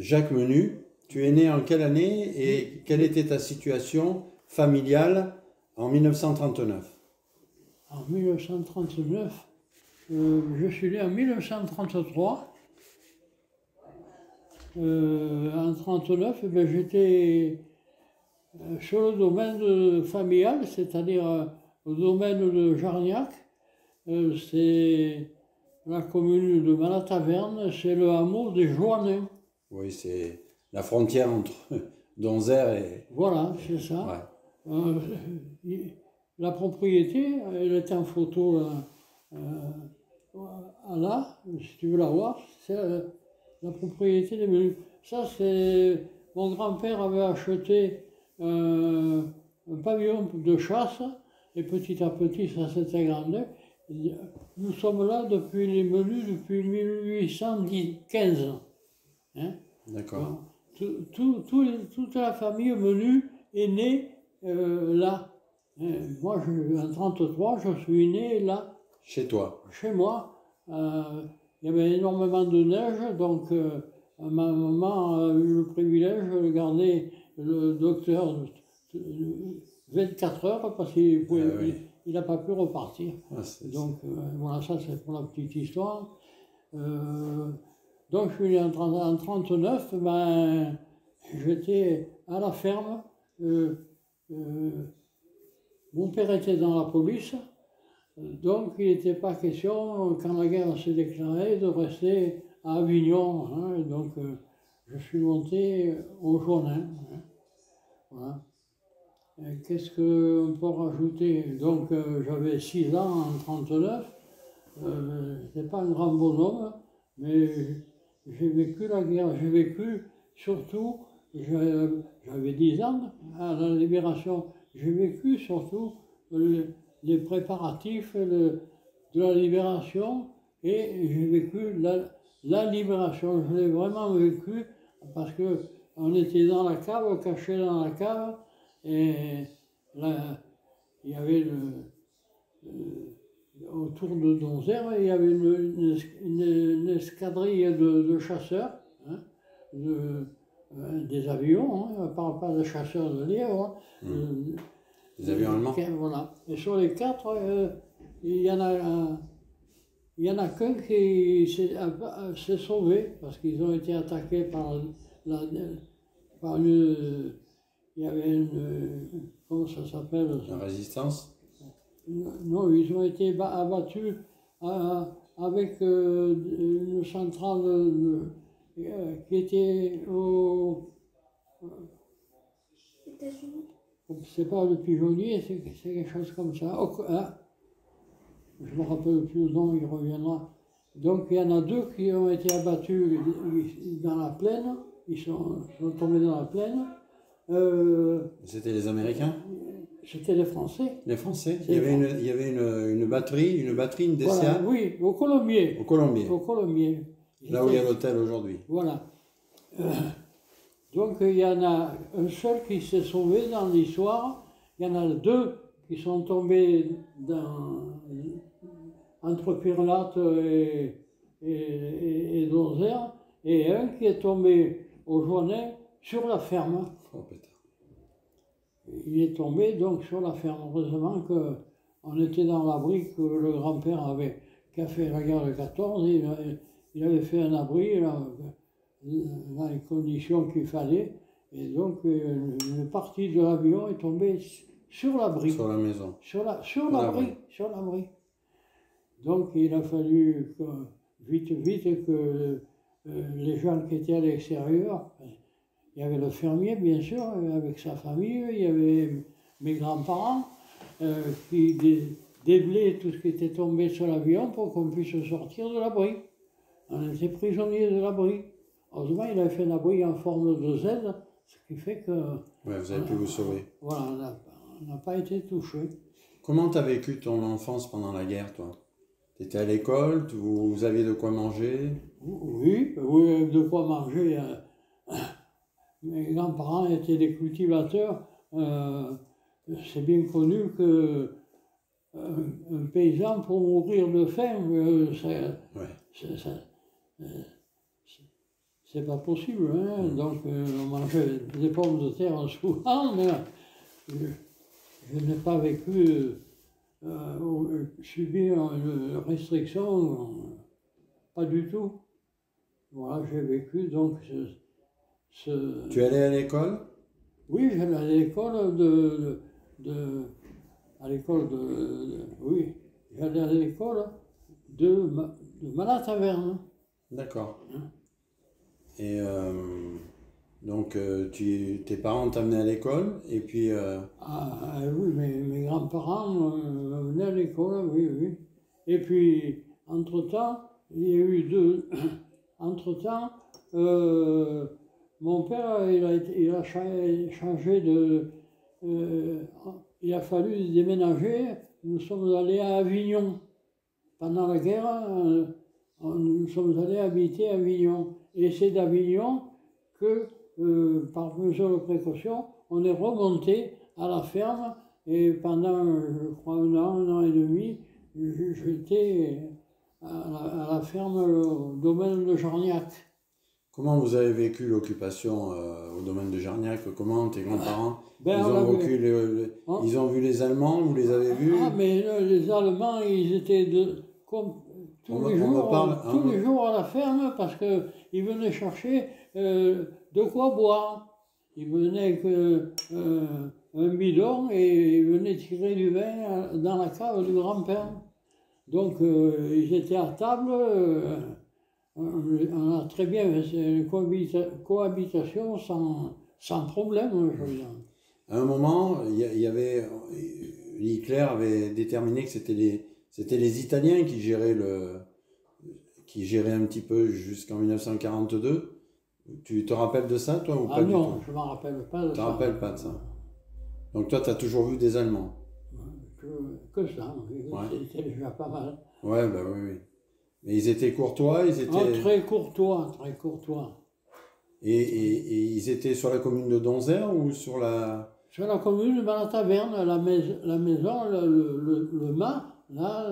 Jacques Menu, tu es né en quelle année et quelle était ta situation familiale en 1939? En 1939, je suis né en 1933. En 1939, j'étais sur le domaine familial, c'est-à-dire le domaine de Jarniac. C'est la commune de Malataverne, c'est le hameau des Joannins. Oui, c'est la frontière entre Donzère et... Voilà, c'est ça. Ouais. La propriété, elle est en photo là, si tu veux la voir, c'est la propriété des menus. Ça, c'est... Mon grand-père avait acheté un pavillon de chasse, et petit à petit, ça s'est agrandi. Nous sommes là depuis les menus depuis 1815. Hein? D'accord. Toute la famille Menu est née là. Moi, en 1933, je suis né là. Chez toi? Chez moi. Il y avait énormément de neige, donc ma maman a eu le privilège de garder le docteur 24 heures parce qu'il n'a pas pu repartir. Donc voilà, ça c'est pour la petite histoire. Donc je suis né en 1939, ben, j'étais à la ferme. Mon père était dans la police, donc il n'était pas question, quand la guerre s'est déclarée, de rester à Avignon. Hein, donc je suis monté au Jonin. Hein, voilà. Qu'est-ce qu'on peut rajouter? Donc j'avais 6 ans en 1939, je n'étais pas un grand bonhomme, mais j'ai vécu la guerre, j'ai vécu surtout, j'avais 10 ans à la Libération, j'ai vécu surtout les préparatifs de la Libération et j'ai vécu la Libération. Je l'ai vraiment vécu parce qu'on était dans la cave, cachés dans la cave, et là, il y avait autour de Donzère, il y avait une escadrille de chasseurs, hein, des avions, hein, pas de chasseurs de lièvres. Des avions allemands. Voilà. Et sur les 4, il y en a qu'un qui s'est sauvé parce qu'ils ont été attaqués par une. Il y avait une. Comment ça s'appelle? La résistance? Non, ils ont été abattus avec une centrale qui était aux États-Unis. C'est pas le pigeonnier, c'est quelque chose comme ça. Je ne me rappelle plus le nom, il reviendra. Donc il y en a 2 qui ont été abattus dans la plaine, ils sont tombés dans la plaine. C'était les Américains? C'était les Français. Les Français? Il y avait une batterie, une Desia? Voilà, oui, au Colombier. Au Colombier. Au Colombier. Là où il y a l'hôtel aujourd'hui. Voilà. Donc il y en a un seul qui s'est sauvé dans l'histoire, il y en a 2 qui sont tombés entre Pirlate et Donzère, et un qui est tombé au Joinnet sur la ferme. Oh putain. Il est tombé donc sur la ferme. Heureusement qu'on était dans l'abri que le grand-père avait, qui a fait la guerre de 14, il avait fait un abri dans les conditions qu'il fallait, et donc une partie de l'avion est tombée sur l'abri. Sur la maison. Sur l'abri. Donc il a fallu vite que les gens qui étaient à l'extérieur, il y avait le fermier bien sûr, avec sa famille, il y avait mes grands-parents qui déblayaient tout ce qui était tombé sur l'avion pour qu'on puisse sortir de l'abri. On était prisonniers de l'abri. Heureusement, il avait fait un abri en forme de Z, ce qui fait que... Ouais, vous avez pu vous sauver. Voilà, on n'a pas été touchés. Comment tu as vécu ton enfance pendant la guerre, toi? Tu étais à l'école, vous aviez de quoi manger? Oui, de quoi manger. Mes grands-parents étaient des cultivateurs. C'est bien connu que un paysan, pour mourir de faim, c'est pas possible. Hein. Donc, on mangeait des pommes de terre souvent, mais je n'ai pas vécu, subi une restriction, pas du tout. Voilà, j'ai vécu donc Tu allais à l'école? Oui, j'allais à l'école oui, j'allais à l'école de Malataverne. D'accord. Hein. Et donc, tes parents t'amenaient à l'école, et puis... Oui, mes grands-parents venaient à l'école, oui, oui. Et puis, entre-temps, il y a eu deux... Entre-temps, mon père, il a changé de... il a fallu déménager. Nous sommes allés à Avignon. Pendant la guerre, nous sommes allés habiter à Avignon. Et c'est d'Avignon que, par mesure de précaution, on est remonté à la ferme. Et pendant, je crois, un an et demi, j'étais à la ferme au domaine de Jarniac. Comment vous avez vécu l'occupation au domaine de Jarniac? Comment tes grands-parents, Ben, ils ont vu les Allemands, vous les avez vus? Ah, mais les Allemands, ils étaient tous les jours à la ferme parce qu'ils venaient chercher de quoi boire. Ils venaient avec un bidon et ils venaient tirer du vin dans la cave du grand-père. Donc, ils étaient à table. On a très bien fait une cohabitation sans problème, je veux dire. À un moment, Hitler avait déterminé que c'était les Italiens qui géraient un petit peu jusqu'en 1942. Tu te rappelles de ça, toi, ou pas du tout? Non, je ne m'en rappelle pas de ça. Tu te rappelles pas de ça? Donc toi, tu as toujours vu des Allemands? Que ça, oui. Ouais. C'était déjà pas mal. Ouais, bah oui, oui. Mais ils étaient courtois, Très courtois, très courtois. Et ils étaient sur la commune de Donzère ou sur la... Sur la commune de Malataverne, la maison, le mât, là,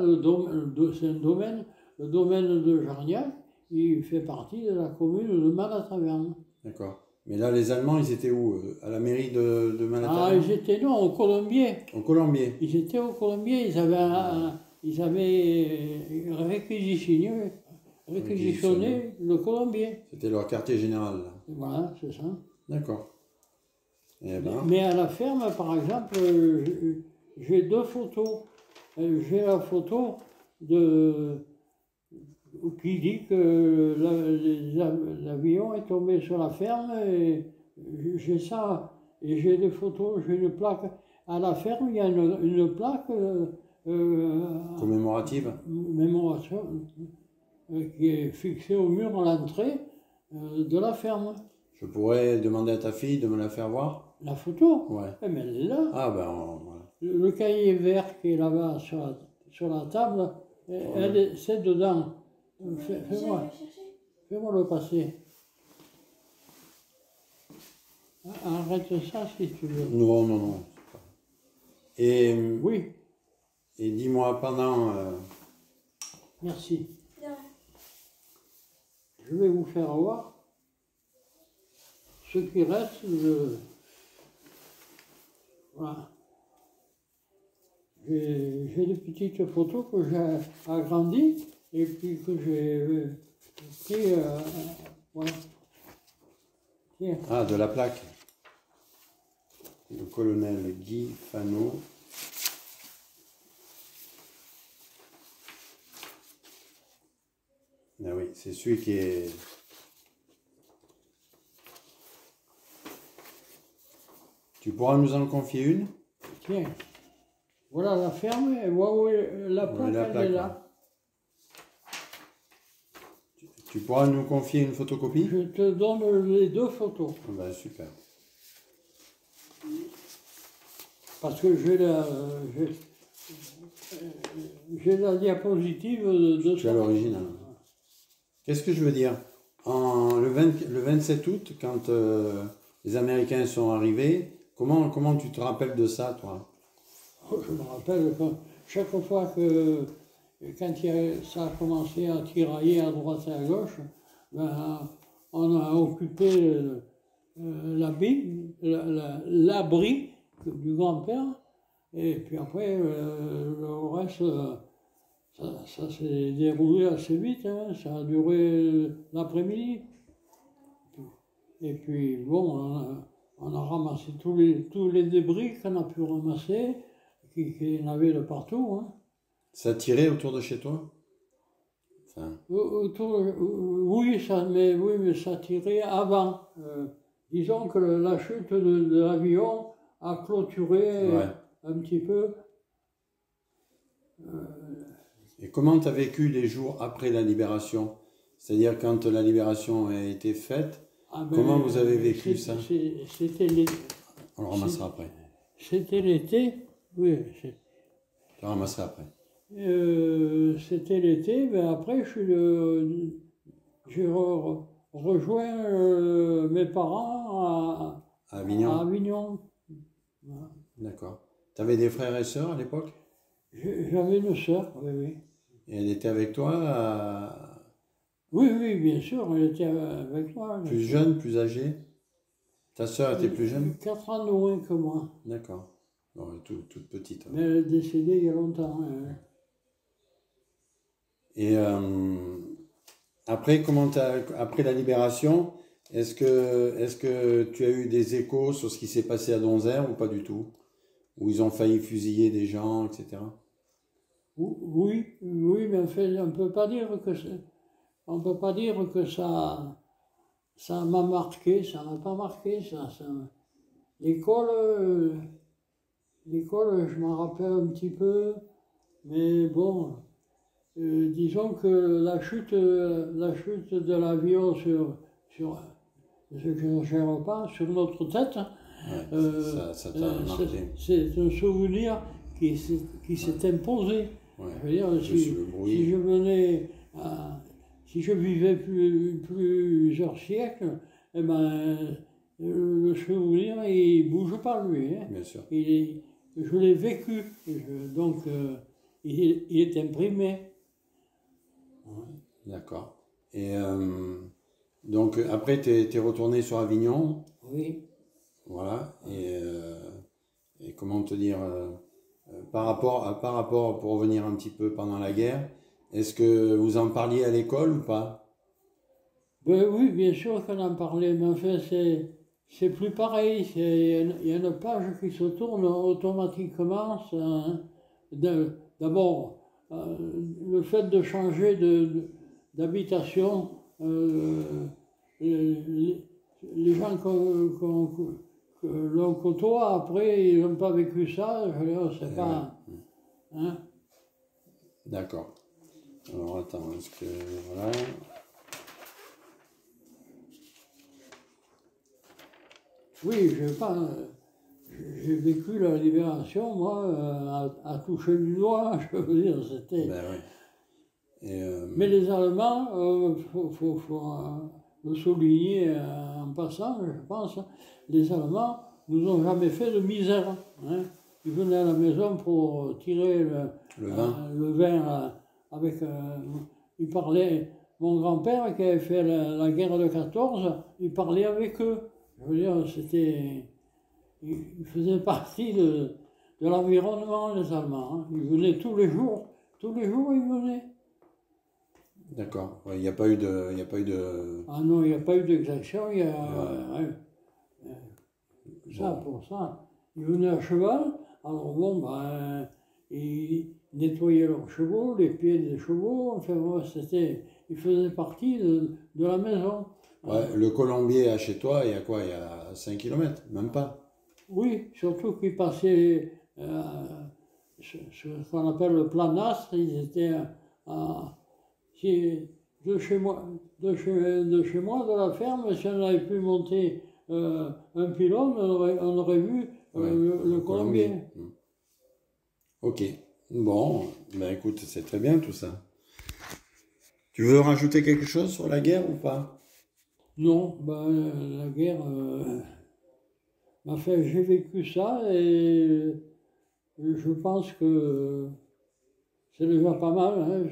c'est un domaine, le domaine de Jarniac, il fait partie de la commune de Malataverne. D'accord. Mais là, les Allemands, ils étaient où? À la mairie de Malataverne? Ah, ils étaient, non, au Colombier. Au Colombier. Ils étaient au Colombier, ils avaient réquisitionné le Colombier. C'était leur quartier général, là. Voilà, c'est ça. D'accord. Eh ben. Mais à la ferme, par exemple, j'ai deux photos. J'ai la photo qui dit que l'avion est tombé sur la ferme. Et j'ai ça. Et j'ai des photos, j'ai une plaque. À la ferme, il y a une plaque commémorative qui est fixée au mur à l'entrée de la ferme. Je pourrais demander à ta fille de me la faire voir? La photo? Ouais. Mais elle est là. Ah ben voilà. Le cahier vert qui est là-bas sur la table, c'est dedans. Fais-moi le passer. Arrête ça si tu veux. Non, non, non. Et, oui. Et dis-moi, pendant... Merci. Je vais vous faire voir ce qui reste de... Voilà. J'ai des petites photos que j'ai agrandies et puis que j'ai pris... voilà. Tiens. Ah, de la plaque. Le colonel Guy Fano. Ah oui, c'est celui qui est... Tu pourras nous en confier une? Tiens, voilà la ferme, et voilà la plaque, elle est là. Tu pourras nous confier une photocopie? Je te donne les deux photos. Ah ben, super. Parce que j'ai la diapositive de... Tu as l'original. Qu'est-ce que je veux dire? Le 27 août, quand les Américains sont arrivés, comment tu te rappelles de ça, toi? Je me rappelle que chaque fois que, quand ça a commencé à tirailler à droite et à gauche, ben, on a occupé l'abri du grand-père, et puis après, le reste, ça s'est déroulé assez vite, hein, ça a duré l'après-midi. Et puis, bon, on a ramassé tous les débris qu'on a pu ramasser, qu'il y en avait de partout. Hein. Ça tirait autour de chez toi? Enfin, Oui, mais ça tirait avant. Disons que la chute de l'avion a clôturé ouais. un petit peu. Et comment tu as vécu les jours après la libération? C'est-à-dire quand la libération a été faite, comment vous avez vécu ça? C'était l'été. On le ramassera après. C'était l'été, oui. Tu le ramassera après. C'était l'été, mais après j'ai rejoint mes parents À Avignon? à Avignon. Voilà. D'accord. Tu avais des frères et sœurs à l'époque? J'avais une sœur, oui, oui. Et elle était avec toi Oui, oui, bien sûr, elle était avec moi. Plus jeune, plus âgée? Ta sœur était plus jeune? 4 ans de moins que moi. D'accord. Bon, toute petite. Mais elle est décédée il y a longtemps. Hein. Et après, après la libération, est-ce que tu as eu des échos sur ce qui s'est passé à Donzère ou pas du tout? Où ils ont failli fusiller des gens, etc. Oui, oui, mais en fait, on ne peut pas dire que ça m'a marqué, ça m'a pas marqué, l'école, je m'en rappelle un petit peu, mais bon, disons que la chute de l'avion je ne gère pas, sur notre tête, Ouais, ça t'a marqué. c'est un souvenir qui s'est imposé. Ouais. Je veux dire, si je venais si je vivais plusieurs siècles, eh ben, le souvenir, il ne bouge pas, lui. Hein. Bien sûr. Je l'ai vécu, donc il est imprimé. Ouais. D'accord. Et donc après, tu es retourné sur Avignon. Oui. Voilà. Et comment te dire, par rapport, pour revenir un petit peu pendant la guerre, est-ce que vous en parliez à l'école ou pas? Ben oui, bien sûr qu'on en parlait, mais enfin, c'est plus pareil. Il y a une page qui se tourne automatiquement. D'abord, le fait de changer d'habitation, les gens que l'on côtoie, après, ils n'ont pas vécu ça. Je veux dire, c'est pas. Hein? D'accord. Alors attends, est-ce que. Voilà. Oui, j'ai vécu la libération, moi, à toucher du doigt, je veux dire, c'était. Ben oui. Mais les Allemands, faut le souligner en passant, je pense, les Allemands nous ont jamais fait de misère. Hein. Ils venaient à la maison pour tirer le vin avec. Ils parlaient. Mon grand-père qui avait fait la guerre de 14, il parlait avec eux. Je veux dire, ils faisaient partie de l'environnement, les Allemands. Hein. Ils venaient tous les jours ils venaient. D'accord. Il n'y a pas eu de. Ah non, il n'y a pas eu d'exaction, il y a. Ça, Bon. pour ça. Ils venaient à cheval, alors bon, ben, ils nettoyaient leurs chevaux, les pieds des chevaux, enfin, ils faisaient partie de la maison. Ouais, le Colombier à chez toi, il y a quoi? Il y a 5 km, même pas. Oui, surtout qu'ils passaient ce qu'on appelle le plan d'Astre, ils étaient de chez moi, de la ferme, si on avait pu monter un pylône, on aurait vu le Colombier. Ok, bon, ben écoute, c'est très bien tout ça. Tu veux rajouter quelque chose sur la guerre ou pas? Non, ben, la guerre, enfin, j'ai vécu ça et je pense que c'est déjà pas mal. Hein,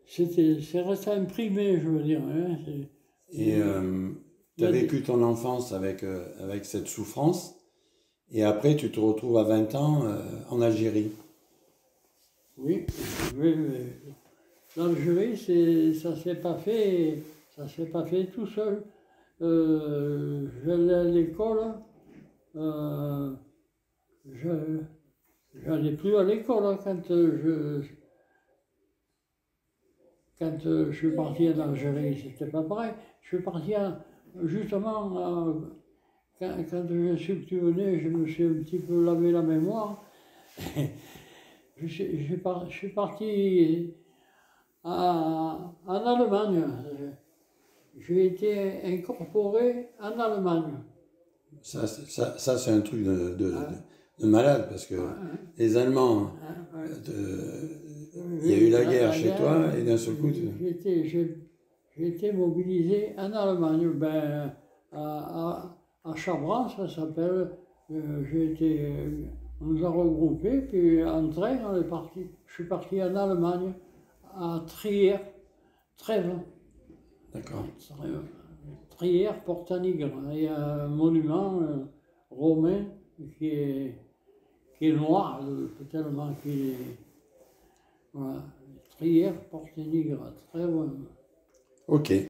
c'est resté imprimé, je veux dire. Hein, Et tu as vécu ton enfance avec cette souffrance, et après tu te retrouves à 20 ans en Algérie. Oui, oui, l'Algérie, ça s'est pas fait tout seul. J'allais à l'école, je n'allais plus à l'école quand je suis parti en Algérie, c'était pas pareil. Je suis parti justement quand je suis que tu venais, je me suis un petit peu lavé la mémoire. Je suis parti en Allemagne. J'ai été incorporé en Allemagne. Ça c'est un truc de malade, parce que les Allemands, il y a eu la guerre chez toi, et d'un seul coup... J'ai été mobilisé en Allemagne, ben, à Chabran, ça s'appelle. On nous a regroupés, puis en train, on est parti. Je suis parti en Allemagne, à Trier, Trèves. D'accord. Trier, Porta-Nigra. Il y a un monument romain qui est noir, tellement qu'il est. Voilà. Trier, Porta-Nigra, Trèves. Ok.